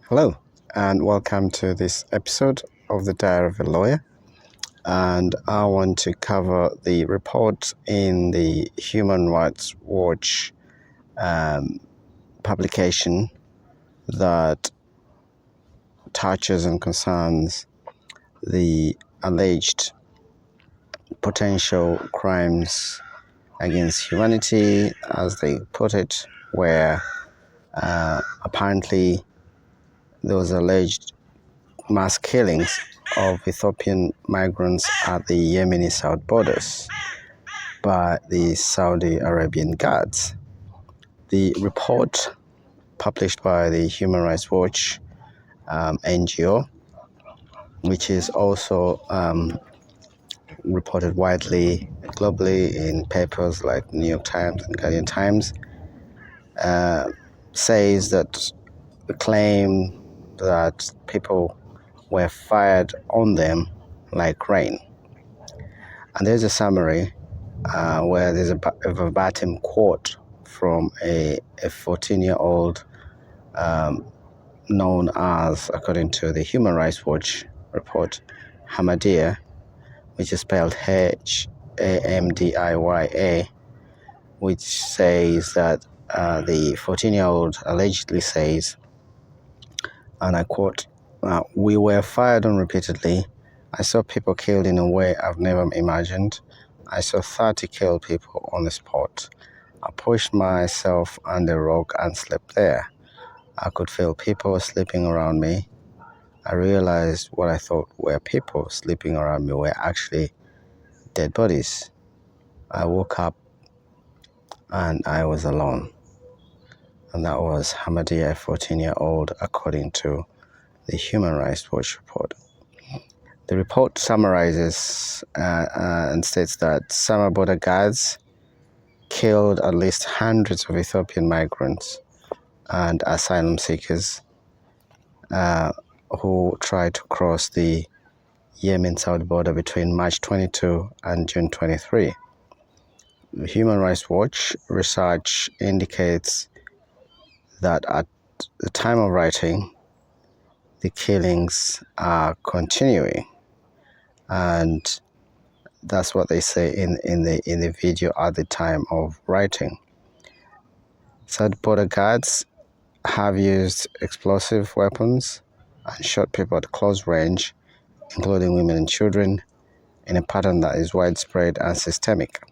Hello, and welcome to this episode of the Diary of a Lawyer. And I want to cover the report in the Human Rights Watch publication that touches and concerns the alleged potential crimes against humanity, as they put it, where apparently those alleged mass killings of Ethiopian migrants at the Yemeni south borders by the Saudi Arabian guards. The report published by the Human Rights Watch NGO, which is also reported widely globally in papers like New York Times and Guardian Times, says that the claim that people were fired on them like rain. And there's a summary where there's a verbatim quote from a 14-year-old known as, according to the Human Rights Watch report, Hamadia, which is spelled Hamdiya, which says that the 14-year-old allegedly says, and I quote, "We were fired on repeatedly. I saw people killed in a way I've never imagined. I saw 30 killed people on the spot. I pushed myself under a rock and slept there. I could feel people sleeping around me. I realized what I thought were people sleeping around me were actually dead bodies. I woke up and I was alone." And that was Hamadia, a 14-year-old, according to the Human Rights Watch report. The report summarizes and states that summer border guards killed at least hundreds of Ethiopian migrants and asylum seekers who tried to cross the Yemen-Saudi border between March 22 and June 23. The Human Rights Watch research indicates that at the time of writing, the killings are continuing, and that's what they say in the video at the time of writing. Saudi border guards have used explosive weapons and shot people at close range, including women and children, in a pattern that is widespread and systematic.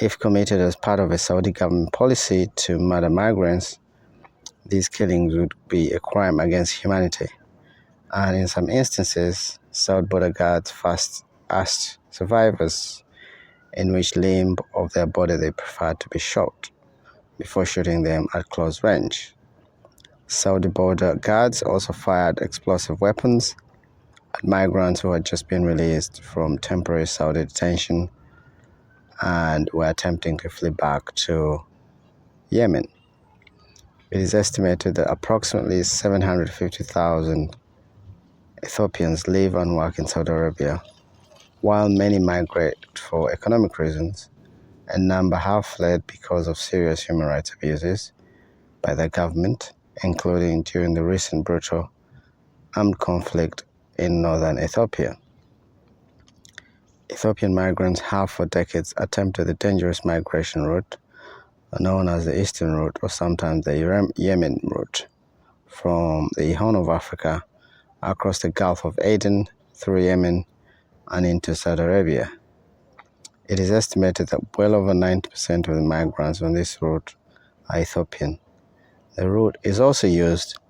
If committed as part of a Saudi government policy to murder migrants, these killings would be a crime against humanity. And in some instances, Saudi border guards first asked survivors in which limb of their body they preferred to be shot before shooting them at close range. Saudi border guards also fired explosive weapons at migrants who had just been released from temporary Saudi detention and were attempting to flee back to Yemen. It is estimated that approximately 750,000 Ethiopians live and work in Saudi Arabia. While many migrate for economic reasons, a number have fled because of serious human rights abuses by the government, including during the recent brutal armed conflict in northern Ethiopia. Ethiopian migrants have for decades attempted the dangerous migration route known as the Eastern Route, or sometimes the Yemen route, from the Horn of Africa across the Gulf of Aden through Yemen and into Saudi Arabia. It is estimated that well over 90% of the migrants on this route are Ethiopian. The route is also used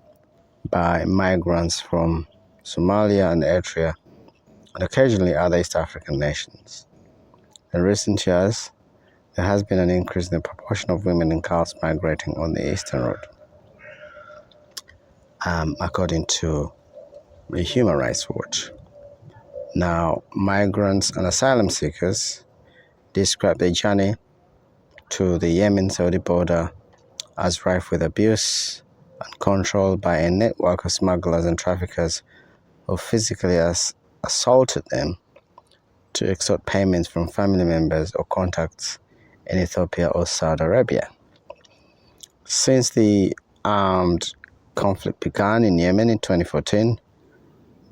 by migrants from Somalia and Eritrea, and occasionally other East African nations. In recent years, there has been an increase in the proportion of women and girls migrating on the Eastern Route, according to the Human Rights Watch. Now, migrants and asylum seekers describe their journey to the Yemen-Saudi border as rife with abuse and controlled by a network of smugglers and traffickers who physically assaulted them to extort payments from family members or contacts in Ethiopia or Saudi Arabia. Since the armed conflict began in Yemen in 2014,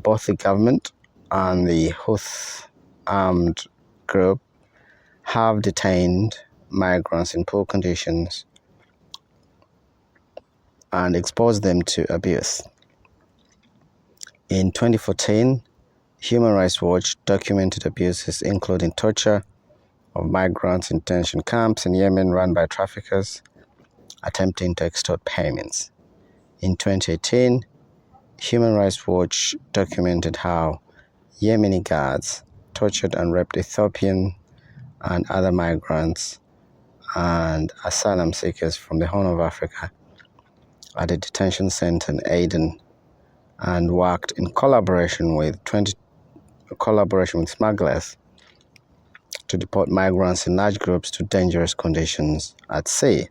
both the government and the Houthi armed group have detained migrants in poor conditions and exposed them to abuse. In 2014, Human Rights Watch documented abuses including torture of migrants in detention camps in Yemen run by traffickers attempting to extort payments. In 2018, Human Rights Watch documented how Yemeni guards tortured and raped Ethiopian and other migrants and asylum seekers from the Horn of Africa at a detention center in Aden, and worked in collaboration with smugglers to deport migrants in large groups to dangerous conditions at sea.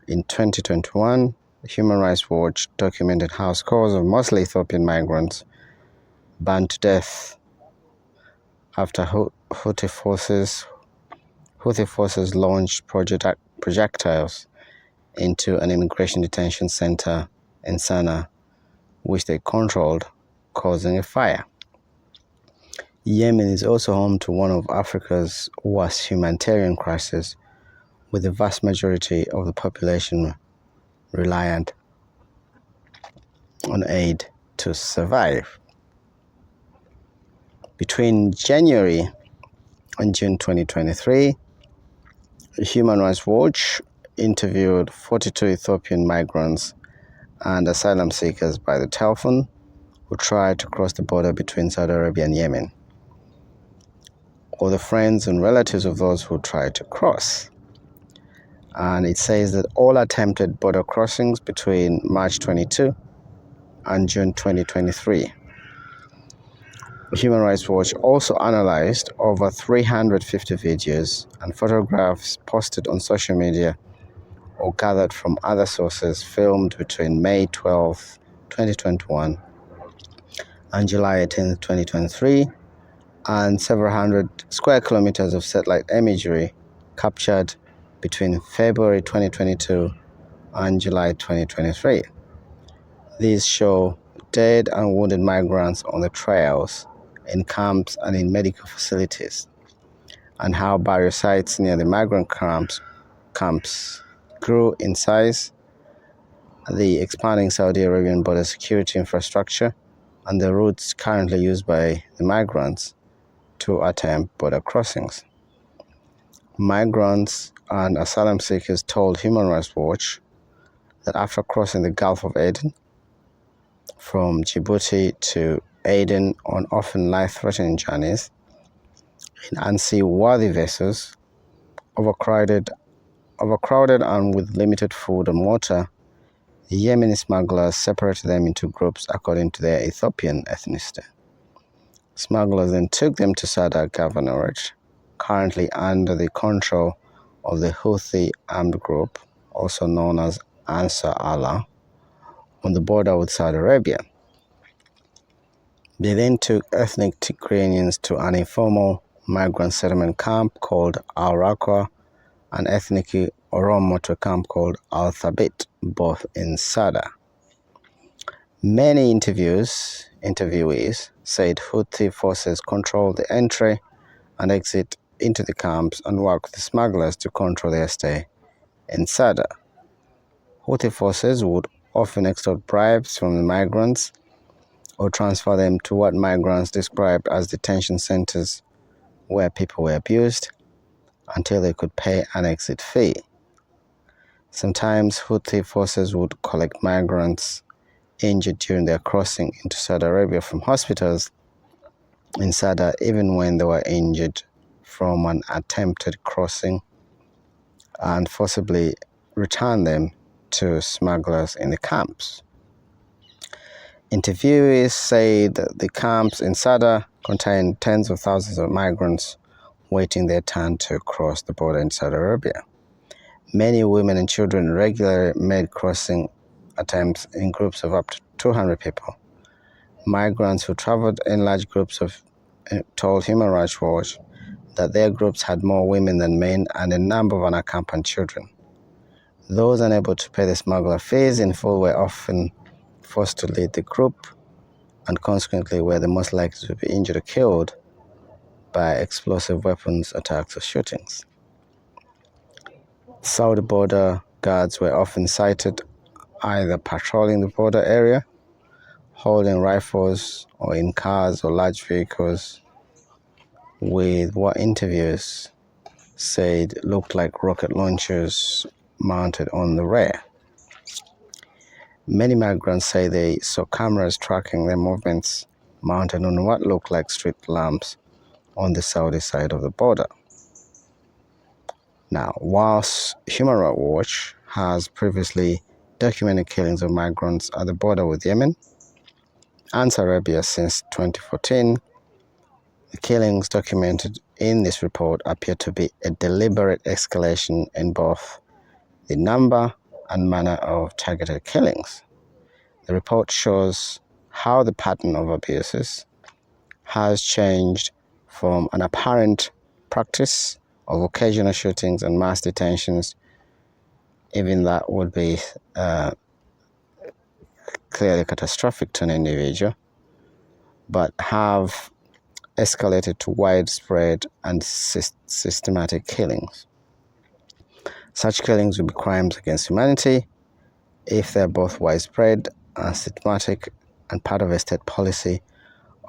In 2021, Human Rights Watch documented how scores of mostly Ethiopian migrants burned to death after Houthi forces launched projectiles into an immigration detention center in Sana'a, which they controlled, causing a fire. Yemen is also home to one of Africa's worst humanitarian crises, with the vast majority of the population reliant on aid to survive. Between January and June 2023, Human Rights Watch interviewed 42 Ethiopian migrants and asylum seekers by the telephone who tried to cross the border between Saudi Arabia and Yemen, or the friends and relatives of those who tried to cross. And it says that all attempted border crossings between March 22 and June 2023. Human Rights Watch also analyzed over 350 videos and photographs posted on social media or gathered from other sources filmed between May 12, 2021 and July 18, 2023, and several hundred square kilometers of satellite imagery captured between February 2022 and July 2023. These show dead and wounded migrants on the trails, in camps and in medical facilities, and how barrier sites near the migrant camps grew in size, the expanding Saudi Arabian border security infrastructure, and the routes currently used by the migrants to attempt border crossings. Migrants and asylum seekers told Human Rights Watch that after crossing the Gulf of Aden from Djibouti to Aden on often life-threatening journeys in unseaworthy vessels, overcrowded and with limited food and water, the Yemeni smugglers separated them into groups according to their Ethiopian ethnicity. Smugglers then took them to Sada Governorate, currently under the control of the Houthi armed group, also known as Ansar Allah, on the border with Saudi Arabia. They then took ethnic Tigrayans to an informal migrant settlement camp called Al-Raqqa and ethnic Oromo to a camp called Al-Thabit, both in Sada. Many interviewees said Houthi forces control the entry and exit into the camps and work with the smugglers to control their stay in Sada. Houthi forces would often extort bribes from the migrants or transfer them to what migrants described as detention centers where people were abused until they could pay an exit fee. Sometimes Houthi forces would collect migrants injured during their crossing into Saudi Arabia from hospitals in Sada, even when they were injured from an attempted crossing, and forcibly return them to smugglers in the camps. Interviewees say that the camps in Sada contain tens of thousands of migrants waiting their turn to cross the border in Saudi Arabia. Many women and children regularly made crossing attempts in groups of up to 200 people. Migrants who traveled in large groups told Human Rights Watch that their groups had more women than men and a number of unaccompanied children. Those unable to pay the smuggler fees in full were often forced to lead the group and consequently were the most likely to be injured or killed by explosive weapons attacks or shootings. Saudi border guards were often sighted either patrolling the border area, holding rifles, or in cars or large vehicles with what interviewers said looked like rocket launchers mounted on the rear. Many migrants say they saw cameras tracking their movements mounted on what looked like street lamps on the Saudi side of the border. Now, whilst Human Rights Watch has previously documented killings of migrants at the border with Yemen and Arabia since 2014, the killings documented in this report appear to be a deliberate escalation in both the number and manner of targeted killings. The report shows how the pattern of abuses has changed from an apparent practice of occasional shootings and mass detentions, even that would be clearly catastrophic to an individual, but have escalated to widespread and systematic killings. Such killings would be crimes against humanity if they're both widespread and systematic and part of a state policy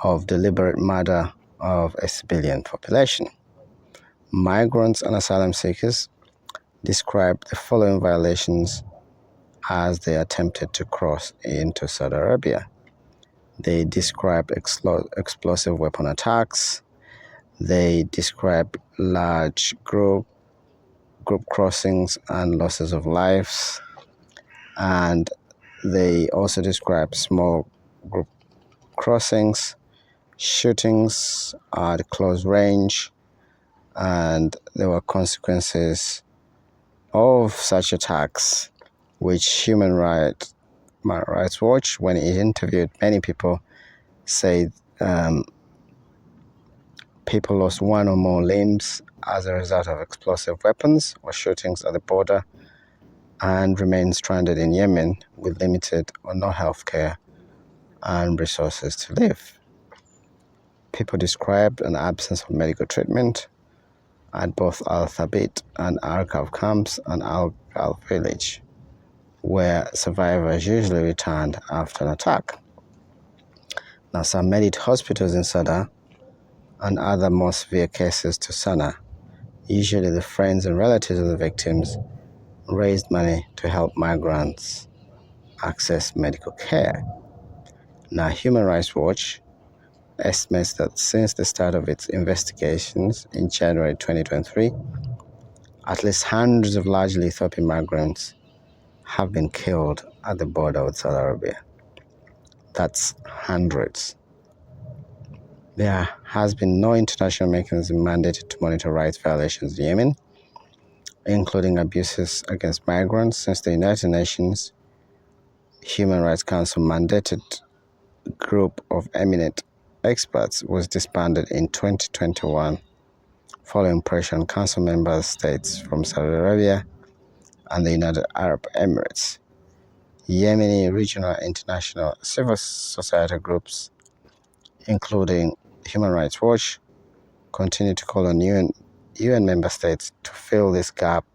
of deliberate murder of a civilian population. Migrants and asylum seekers described the following violations as they attempted to cross into Saudi Arabia. They described explosive weapon attacks. They described large group crossings and losses of lives. And they also described small group crossings, shootings at close range, and there were consequences of such attacks, which Human Rights Watch, when it interviewed many people, said people lost one or more limbs as a result of explosive weapons or shootings at the border and remained stranded in Yemen with limited or no health care and resources to live. People described an absence of medical treatment at both Al-Thabit and Arqab camps and Al-Ghal village, where survivors usually returned after an attack. Now, some made it to hospitals in Sada and other more severe cases to Sana'a. Usually the friends and relatives of the victims raised money to help migrants access medical care. Now, Human Rights Watch estimates that since the start of its investigations in January 2023, at least hundreds of largely Ethiopian migrants have been killed at the border with Saudi Arabia. That's hundreds. There has been no international mechanism mandated to monitor rights violations in Yemen, including abuses against migrants, since the United Nations Human Rights Council mandated group of eminent experts was disbanded in 2021 following pressure on council member states from Saudi Arabia and the United Arab Emirates. Yemeni regional and international civil society groups, including Human Rights Watch, continue to call on UN member states to fill this gap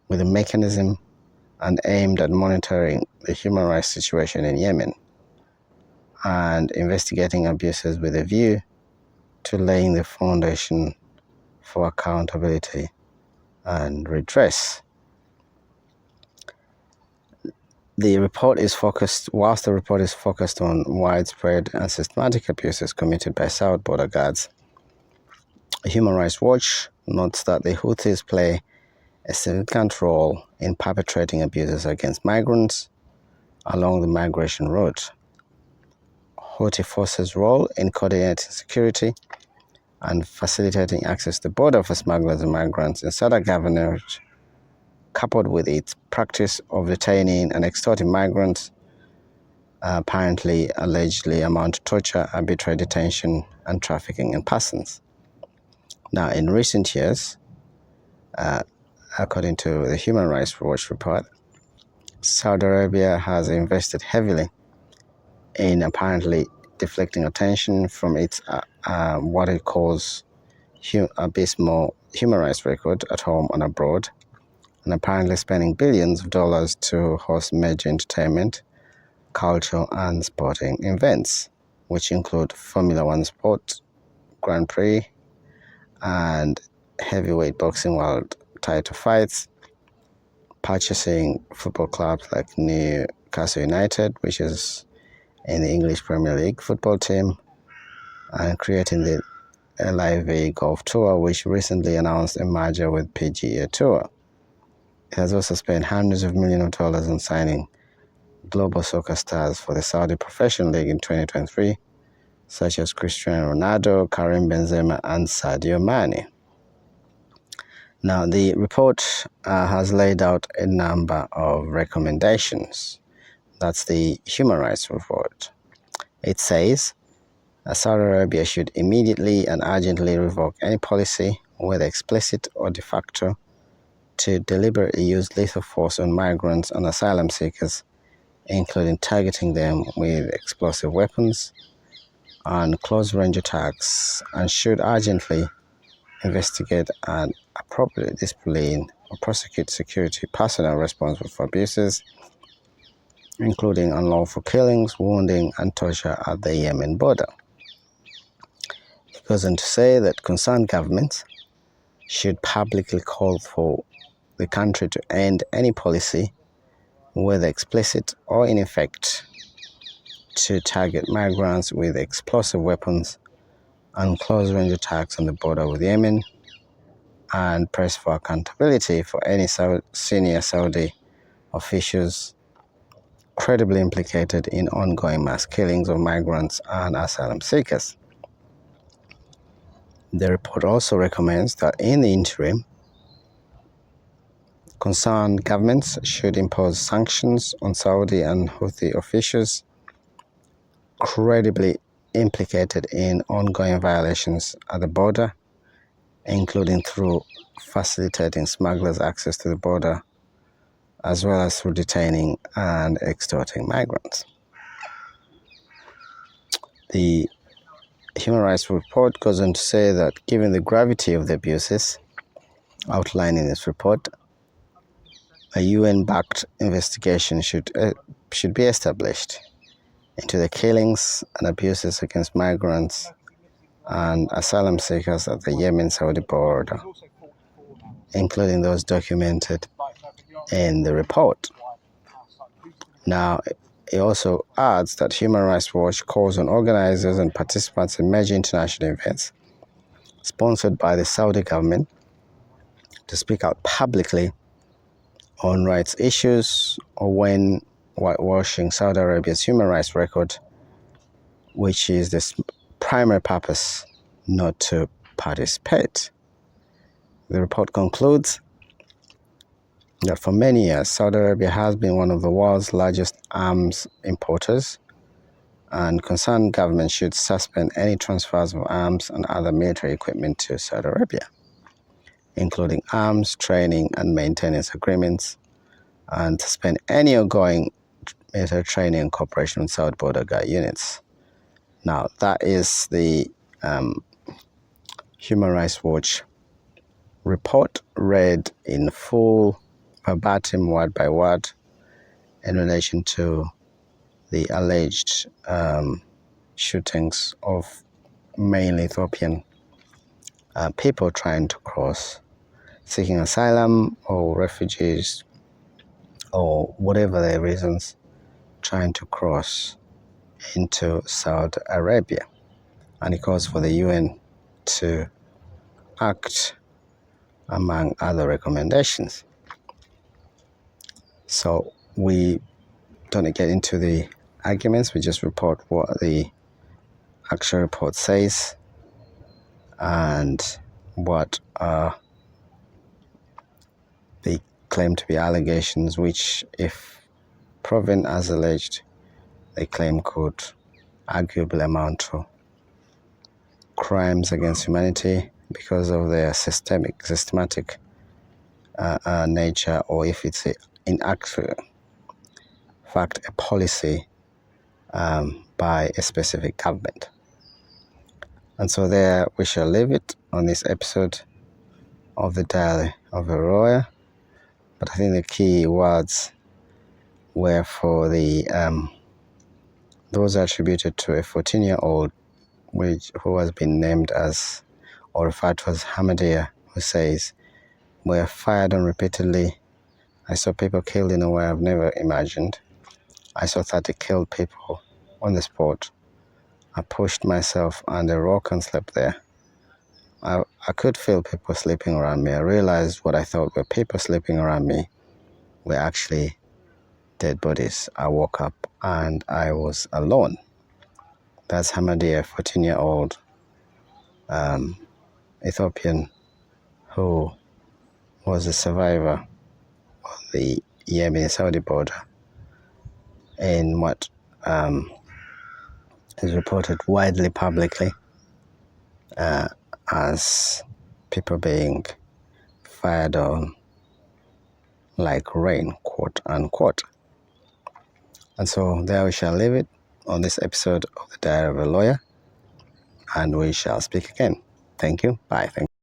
with a mechanism and aimed at monitoring the human rights situation in Yemen and investigating abuses with a view to laying the foundation for accountability and redress. Whilst the report is focused on widespread and systematic abuses committed by Saudi border guards, Human Rights Watch notes that the Houthis play a significant role in perpetrating abuses against migrants along the migration route. Houthi forces' role in coordinating security and facilitating access to the border for smugglers and migrants in Saudi Governorate, coupled with its practice of detaining and extorting migrants, allegedly amount to torture, arbitrary detention, and trafficking in persons. Now, in recent years, according to the Human Rights Watch report, Saudi Arabia has invested heavily in apparently deflecting attention from its what it calls abysmal human rights record at home and abroad, and apparently spending billions of dollars to host major entertainment, cultural and sporting events, which include Formula One sport, Grand Prix, and heavyweight boxing world title fights, purchasing football clubs like Newcastle United, which is in the English Premier League football team, and creating the LIV Golf Tour, which recently announced a merger with PGA Tour. It has also spent hundreds of millions of dollars on signing global soccer stars for the Saudi Professional League in 2023, such as Cristiano Ronaldo, Karim Benzema, and Sadio Mane. Now, the report has laid out a number of recommendations. That's the Human Rights Report. It says Saudi Arabia should immediately and urgently revoke any policy, whether explicit or de facto, to deliberately use lethal force on migrants and asylum seekers, including targeting them with explosive weapons and close-range attacks, and should urgently investigate and appropriately discipline or prosecute security personnel responsible for abuses, including unlawful killings, wounding, and torture at the Yemen border. It goes on to say that concerned governments should publicly call for the country to end any policy, whether explicit or in effect, to target migrants with explosive weapons and close-range attacks on the border with Yemen, and press for accountability for any senior Saudi officials credibly implicated in ongoing mass killings of migrants and asylum seekers. The report also recommends that in the interim, concerned governments should impose sanctions on Saudi and Houthi officials credibly implicated in ongoing violations at the border, including through facilitating smugglers' access to the border, as well as through detaining and extorting migrants. The Human Rights Report goes on to say that given the gravity of the abuses outlined in this report, a UN-backed investigation should be established into the killings and abuses against migrants and asylum seekers at the Yemen-Saudi border, including those documented in the report. Now, it also adds that Human Rights Watch calls on organizers and participants in major international events sponsored by the Saudi government to speak out publicly on rights issues or when whitewashing Saudi Arabia's human rights record, which is the primary purpose not to participate. The report concludes that for many years, Saudi Arabia has been one of the world's largest arms importers, and concerned governments should suspend any transfers of arms and other military equipment to Saudi Arabia, including arms, training, and maintenance agreements, and suspend any ongoing military training and cooperation with Saudi border guard units. Now, that is the Human Rights Watch report read in full, verbatim, word by word, in relation to the alleged shootings of mainly Ethiopian people trying to cross, seeking asylum or refugees or whatever their reasons, trying to cross into Saudi Arabia. And it calls for the UN to act, among other recommendations. So we don't get into the arguments, we just report what the actual report says and what they claim to be allegations, which, if proven as alleged, they claim could arguably amount to crimes against humanity because of their systematic nature, or if it's in actual fact a policy by a specific government. And so there we shall leave it on this episode of the Diary of a Lawyer. But I think the key words were for the those attributed to a 14-year-old who has been named as, or referred to as Hamadia, who says, "Were fired on repeatedly. I saw people killed in a way I've never imagined. I saw 30 killed people on the spot. I pushed myself under a rock and slept there. I could feel people sleeping around me. I realized what I thought were people sleeping around me were actually dead bodies. I woke up and I was alone." That's Hamadia, 14-year-old Ethiopian who was a survivor of the Yemen-Saudi border in what is reported widely publicly as people being fired on like rain, quote unquote. And so there we shall leave it on this episode of the Diary of a Lawyer, and we shall speak again. Thank you. Bye. Thank you.